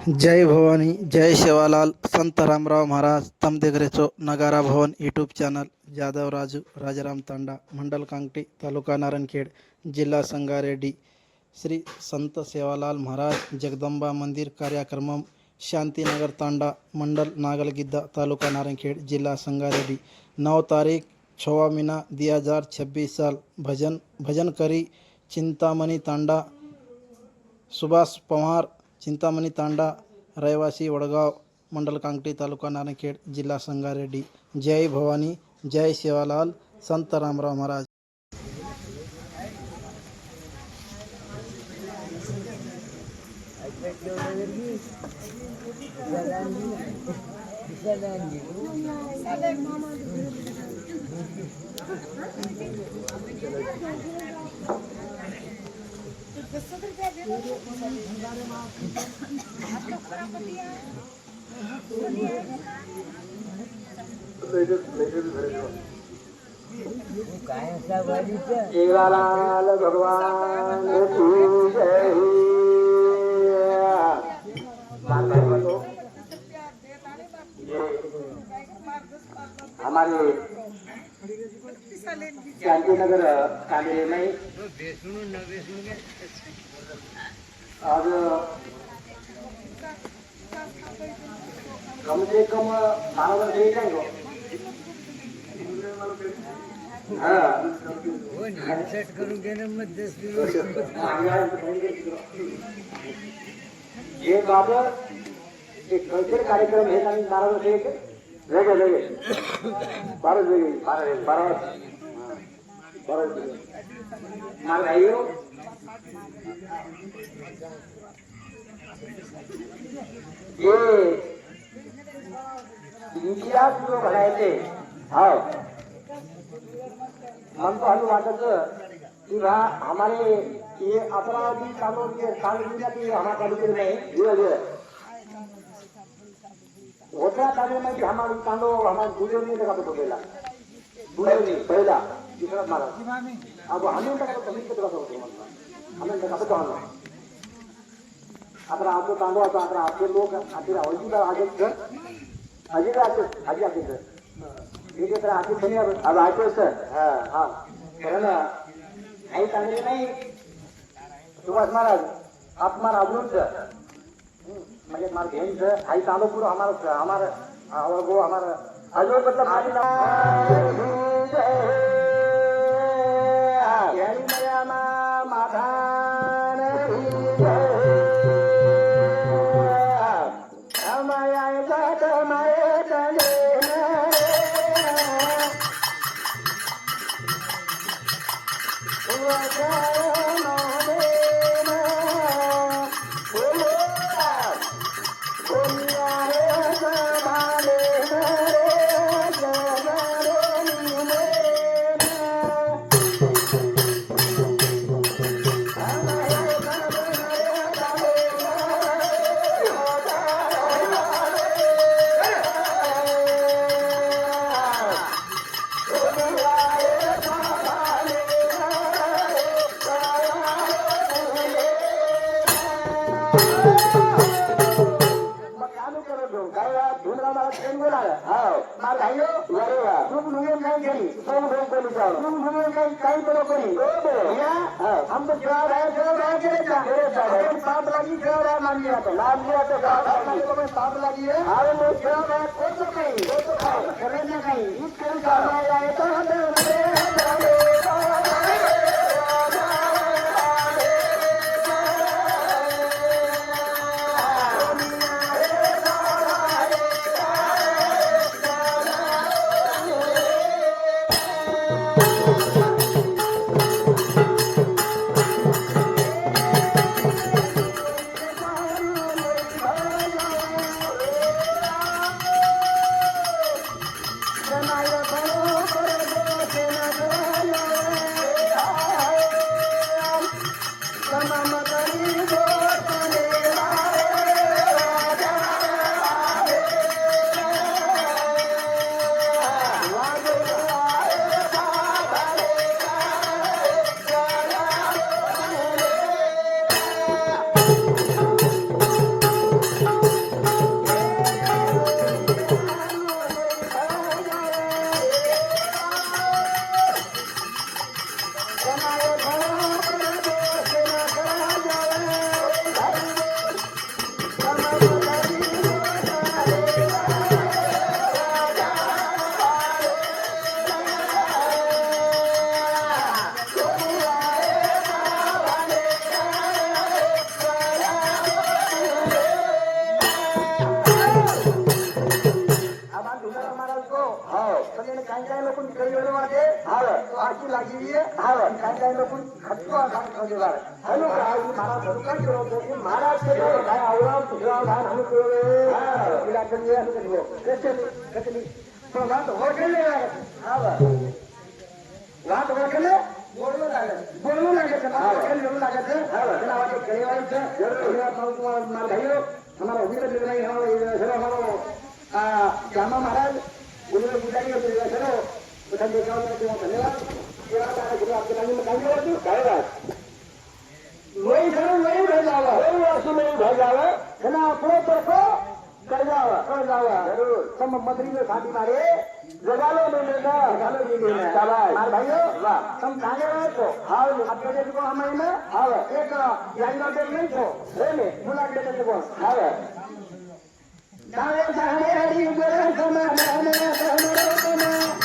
जय भवानी जय सेवालाल संत रामराव महाराज तमदेगरेचो नगारा भवन YouTube channel Jadhav Raju Rajaram तांडा मंडल कांगटी तालुका नारायणखेड जिल्हा संगारेड्डी श्री संत सेवालाल महाराज जगदंबा मंदिर कार्यक्रमम शांतिनगर तांडा मंडल नागलगिद्दा तालुका नारायणखेड जिला संगारेड्डी 9 तारीख 6 मीना 2026 साल भजन करी चिंतामणी तांडा सुभाष पवार चिंतामणी तांडा रहिवासी वडगाव मंडल कांगटी तालुका नारायणखेड जिल्हा संगारेड्डी। जय भवानी जय सेवालाल संत रामराव महाराज। सेवालाल भगवान की जय। हमारे शांतिनगर कांगड़े में आज कम से कम 12 वर्ष ही जाएंगे। ये बाबा एक कल्चर कार्यक्रम है ना 12 वर्ष एक लगे 12 मार भाइयों ये इतिहास जो बनायचे हाँ मन तो हलू वाटत कि हमारे ये अपराधी कानून के कानून की हमारे तालुके में होत्या तालुके में हमारे कांडो हमारे दूल्हे नहीं लगा तो पहला दूल्हे नहीं पहला दूसरा मारा अब हमें लगा तो कमी कितना होता है हमें लगा तो कौन आता आपको तांडो आता आता आपके लोग आते औजीदा आजीदा आते ये तरह आते बने अब आते सर हाँ कारण आई तांडे नहीं सुभाष महाराज आप मार अजून सर म्हणजे मार घेन सर आई तांडो पूरा हमारा वो हमारा अजून मतलब माता काय लोक कळी वाटे हवं अशी लागली हवं काय लोक खटका सांगितलं हॅलो काय महाराज काय करतो महाराज काय आवडा तुझा धान हम तिला कधी असतो कसली पण वाट ओळखले हवं वाट ओळखले बोलू लागत बोलू लागत त्याला वाटतं कळीवायचं माल घायो हमारा उम्मीद नहीं हमारा श्यामा महाराज उन्होंने गुजारी चलो उधर देखा धन्यवाद वही सर वही भर जावा वही वस्तु नहीं भर जावा है ना अपने तरफो कर जावा जरूर सब मंत्री में साथी मारे जगालो मिलेगा शाबाश मार भाइयों वाह तुम कहां गए तो हां आपके देश को हमें ना हां एक यात्रा पे नहीं तो ले मुलाकात देते को हां दावे सारे हरि गुरु समान समान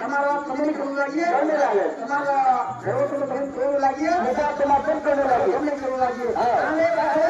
हमारा कमेंट करने लगी हमारा घरों से कमेंट करने लगी है समर्थन करने लगी हमने करने लगी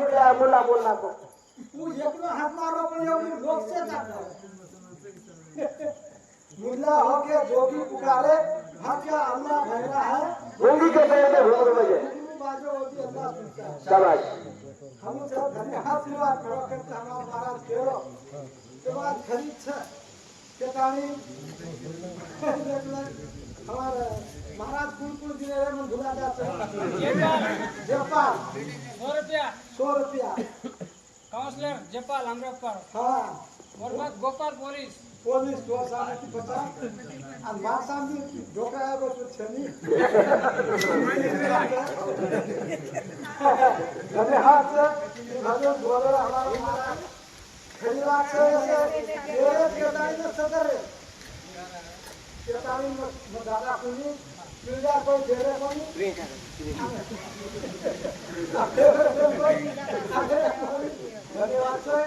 बघितला मुला बोलला तो तू एकलो हात मारो पण एवढी लोक से करता मुल्ला होके जो भी पुकारे हक का अल्लाह भैरा है होंगी के पहले हो बजे बाजो होती अल्लाह सुनता है शाबाश हम सब धन्यवाद सेवा करो करते हमारा महाराज केरो के बाद खरीद छ के ताणी हमारे महाराज कुल दिने रे मन धुला जाते जयपाल 100 रुपया काउंसलर जयपाल अमरप्पर हाँ और बात गोपाल पुलिस तो सामने की पता और मार सामने धोखा है बस छनी धन्यवाद से भगवान बोले हमारा महाराज धन्यवाद से ये केदारी में सदर है केदारी में दादा कुनी मिर्जा को डेरे को धन्यवाद से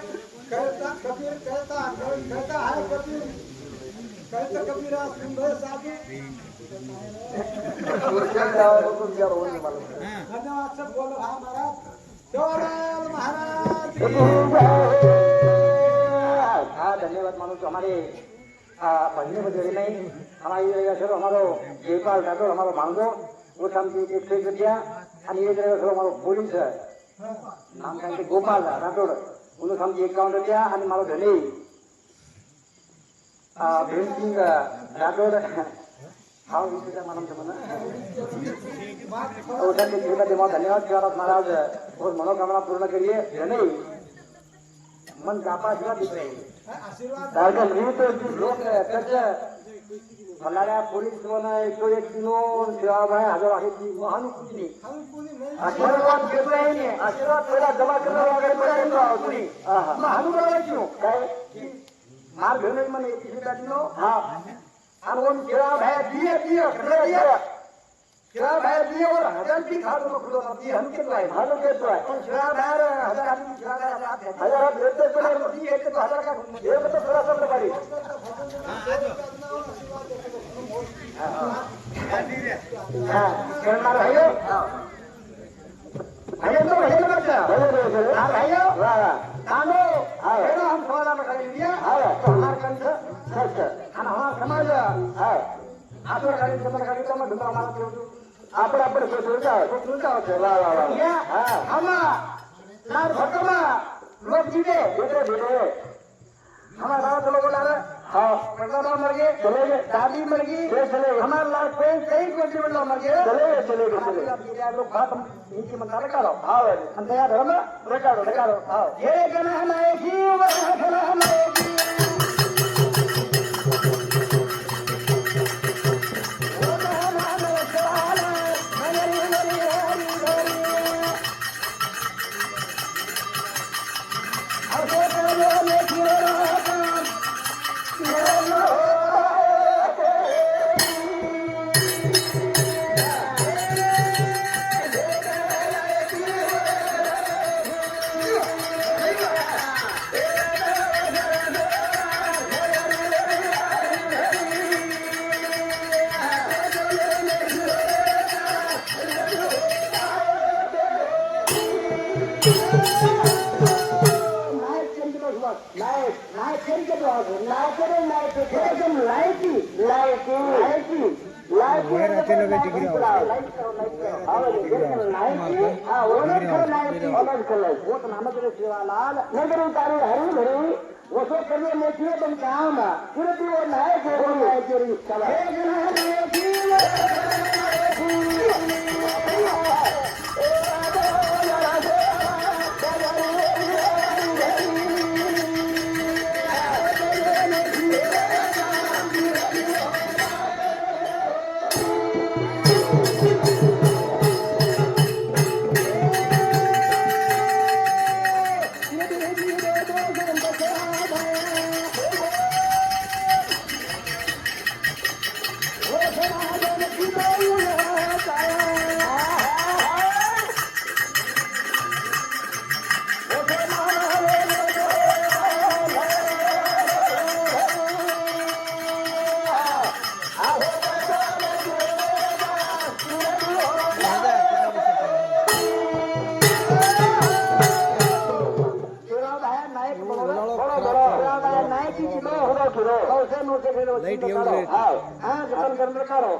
कहता कबीर कहता है कबीर कहता कबीरा सुंदर साधु धन्यवाद सब बोलो हाँ महाराज चौराल महाराज हाँ धन्यवाद मानो तो हमारे महीने में देरी नहीं हमारी जगह सर हमारो जयपाल राठौर हमारो मांगो वो शाम की 100 रुपया और ये जगह सर हमारो पुलिस है नाम कहते गोपाल राठौर उन्हें हम 51 रुपया और मारो धनी भीम सिंह राठौर हाँ इसे मालूम था मना और सर के लिए धन्यवाद शिवालाल महाराज और मनोकामना पूर्ण करिए धनी मन कापा शिवा दिख रही आशीर्वाद दादा मी तो लोक त्याच्या मलाड्या पोलीस वन 101 किलो सेवाभाई हजर आहे ती महानुकुनी हम पूरी नहीं आशीर्वाद घेतला आहे आशीर्वाद पहिला जमा करणार वगैरे पर्यंत तुम्ही महानुभाव क्यों काय मार घेऊन म्हणे 21 किलो हा आणि वन सेवाभाई दिए सेवाभाई दिए और हजार की खाद में खुद होती हम के पाए भालो के तो है सेवाभाई हजार आदमी हजार देते तो दिए तो हजार का ये तो थोड़ा सा बड़ी हाँ करना भाइयों भाइयों तो भाइयों बच्चा हाँ भाइयों कानो ये हम सवाल में करेंगे तो हमारे कंठ सच हम हमारा समाज है आप लोग करेंगे समझ करेंगे तो मैं दूसरा हमारा आपण सोचता हम लार भटमा लोग जीते बेटे हमारा गाँव लोग बोला हाँ पटना मर गए चले गए दादी मर गई चले हमारे लाल पेन कई कोटी में मर गए चले गए लोग बात इनकी मत निकालो हाँ हम तैयार हो ना निकालो हाँ ये कहना हमारे जीव कहना हमारे शिवालाल नगरी तारी हरी भरी वो सो करिए मेथिए तुम काम फिर भी वो नायक है वो नायक तेरी चला 1 किलो होगा किलो 900 किलो लाइट येऊन रे हां जपन करने करो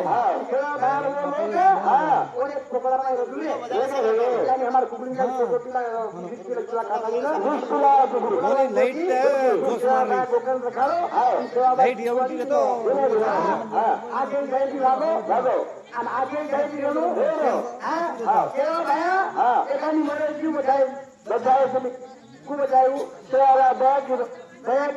हां खेड़ा बाहर वो लोग हां और एक टुकड़ा में रखिए यानी हमारे कुकड़ी का टोटला 20 किलो खाता नहीं ना 20 किलो लाइट घोष मार रही कोकन रखा लो हां लाइट येऊन की तो हां आगे जाएगी लागो અને આજે જઈ રહ્યો હા કેવો ભાયા હા એકાની મને શું બતાય તમે શું બતાયું સેવા 2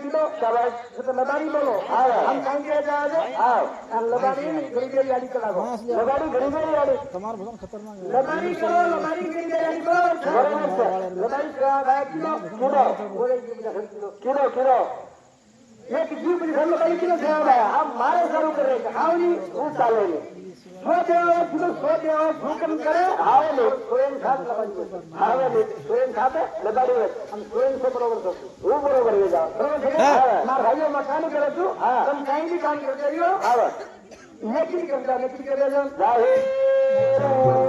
કિલો શાબાશ તો લબાડી બોલો હા હમ કાઈ કે જાવે હા અને લબાડી ઘડી ઘડી ગાડી ચલાવો લબાડી ઘડી ઘડી ગાડી તમાર ભગવાન ખતરનાક લબાડી કરો લબાડી ઘડી ઘડી ગાડી કરો બરાબર છે લબાડી 2 કિલો કિલો કિલો એક જીવ બધી ઘર લબાડી કિલો સેવા ભાયા આમ મારે શરૂ કરે છે આવની હું ચાલે ને ભૂકંપ કરે આવે ને સ્વયં સાથે આવે ને સ્વયં સાથે લગાડી અને સ્વયં સે બરોબર થશે હું બરોબર લઈ જાવ બરોબર છે મારા ભાઈઓ મકાન કરે છું તમે કઈ બી કામ કરતા રહ્યો આવે નક્કી કરતા નક્કી કરે જાહેર